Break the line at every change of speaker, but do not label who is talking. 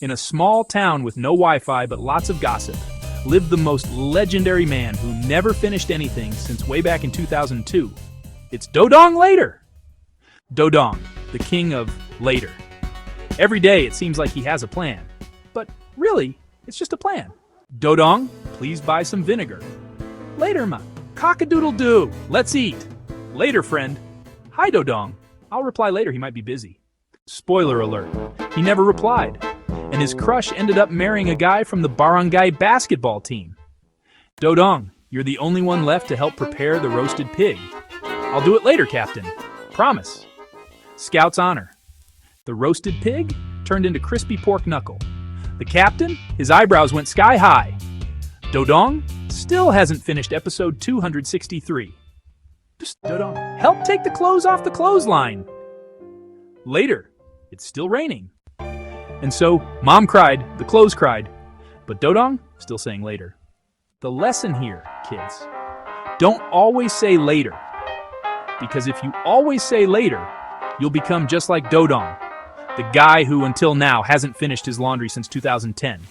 In a small town with no Wi-Fi but lots of gossip, lived the most legendary man who never finished anything since way back in 2002. It's Dodong later! Dodong, the king of later. Every day it seems like he has a plan. But really, it's just a plan. Dodong, please buy some vinegar. Later, ma. Cock-a-doodle-doo. Let's eat. Later, friend. Hi, Dodong. I'll reply later, he might be busy. Spoiler alert. He never replied. And his crush ended up marrying a guy from the barangay basketball team. Dodong, you're the only one left to help prepare the roasted pig. I'll do it later, Captain. Promise. Scout's honor. The roasted pig turned into crispy pork knuckle. The captain, his eyebrows went sky high. Dodong still hasn't finished episode 263. Just Dodong, help take the clothes off the clothesline. Later, it's still raining. And so, Mom cried, the clothes cried, but Dodong still saying later. The lesson here, kids, don't always say later, because if you always say later, you'll become just like Dodong, the guy who until now hasn't finished his laundry since 2010.